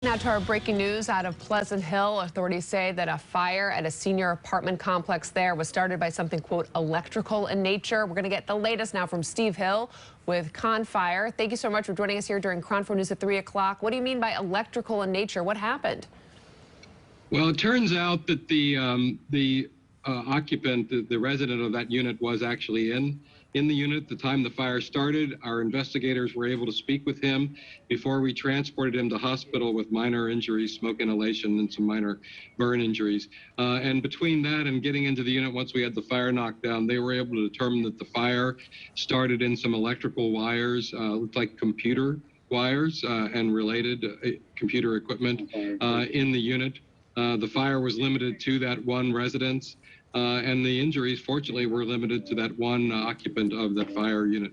Now to our breaking news out of Pleasant Hill. Authorities say that a fire at a senior apartment complex there was started by something, quote, electrical in nature. We're going to get the latest now from Steve Hill with Contra. Thank you so much for joining us here during Contra News at 3 o'clock. What do you mean by electrical in nature? What happened? Well, it turns out that the occupant, the resident of that unit, was actually in the unit at the time the fire started. Our investigators were able to speak with him before we transported him to hospital with minor injuries, smoke inhalation, and some minor burn injuries. And between that and getting into the unit once we had the fire knocked down, they were able to determine that the fire started in some electrical wires, looked like computer wires and related computer equipment in the unit. The fire was limited to that one residence, and the injuries, fortunately, were limited to that one occupant of that fire unit.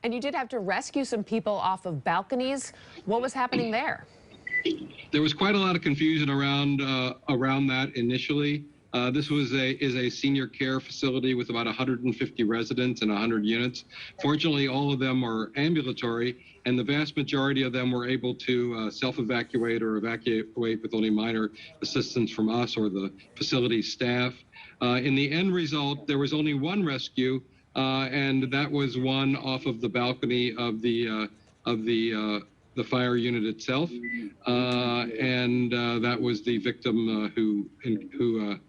And you did have to rescue some people off of balconies. What was happening there? There was quite a lot of confusion around that initially. This is a senior care facility with about 150 residents and 100 units. Fortunately, all of them are ambulatory, and the vast majority of them were able to self-evacuate or evacuate with only minor assistance from us or the facility staff. In the end result, there was only one rescue, and that was one off of the balcony of the fire unit itself, and that was the victim who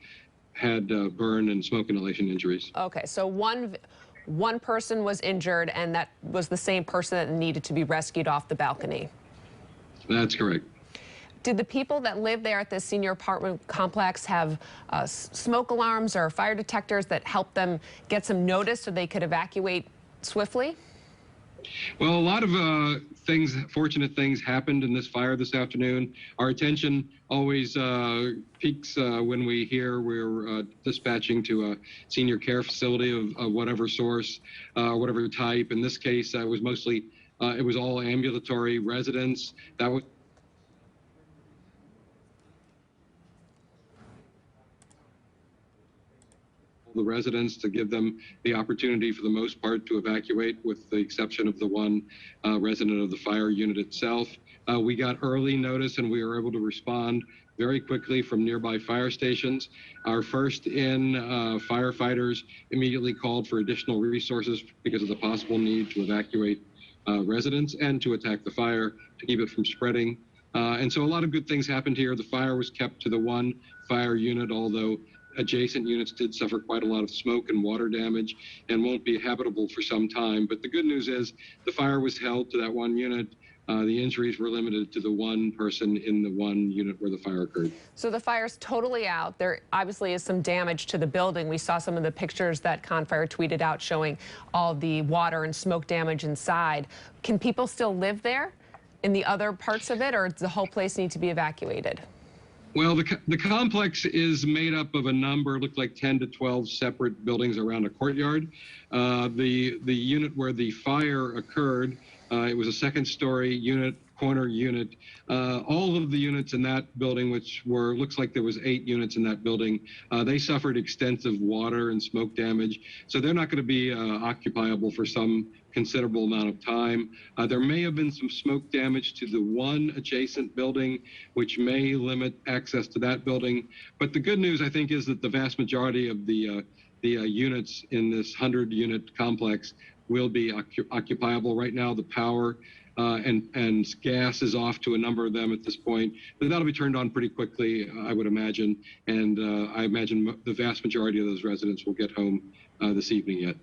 had burn and smoke inhalation injuries. Okay, so one person was injured, and that was the same person that needed to be rescued off the balcony. That's correct. Did the people that live there at this senior apartment complex have smoke alarms or fire detectors that helped them get some notice so they could evacuate swiftly? Well, a lot of fortunate things happened in this fire this afternoon. Our attention always peaks when we hear we're dispatching to a senior care facility of whatever source, whatever type. In this case, it was mostly, it was all ambulatory residents. That was the residents to give them the opportunity for the most part to evacuate, with the exception of the one resident of the fire unit itself. We got early notice and we were able to respond very quickly from nearby fire stations. Our first in firefighters immediately called for additional resources because of the possible need to evacuate residents and to attack the fire to keep it from spreading. And so a lot of good things happened here. The fire was kept to the one fire unit, although adjacent units did suffer quite a lot of smoke and water damage and won't be habitable for some time. But the good news is the fire was held to that one unit. The injuries were limited to the one person in the one unit where the fire occurred. So the fire's totally out. There obviously is some damage to the building. We saw some of the pictures that Contra tweeted out showing all the water and smoke damage inside. Can people still live there in the other parts of it, or does the whole place need to be evacuated? Well, the complex is made up of a number, looked like 10 to 12 separate buildings around a courtyard. The unit where the fire occurred, it was a second-story unit, corner unit. All of the units in that building, which looks like there was 8 units in that building, they suffered extensive water and smoke damage. So they're not going to be occupiable for some considerable amount of time. There may have been some smoke damage to the one adjacent building, which may limit access to that building. But the good news, I think, is that the vast majority of the units in this 100-unit complex will be occupiable. Right now, the power and gas is off to a number of them at this point, but that'll be turned on pretty quickly, I would imagine. And I imagine the vast majority of those residents will get home this evening yet.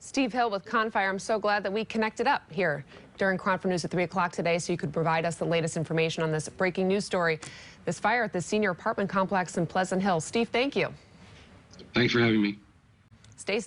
Steve Hill with Contra. I'm so glad that we connected up here during Contra News at 3 o'clock today so you could provide us the latest information on this breaking news story, this fire at the senior apartment complex in Pleasant Hill. Steve, thank you. Thanks for having me. Stay safe.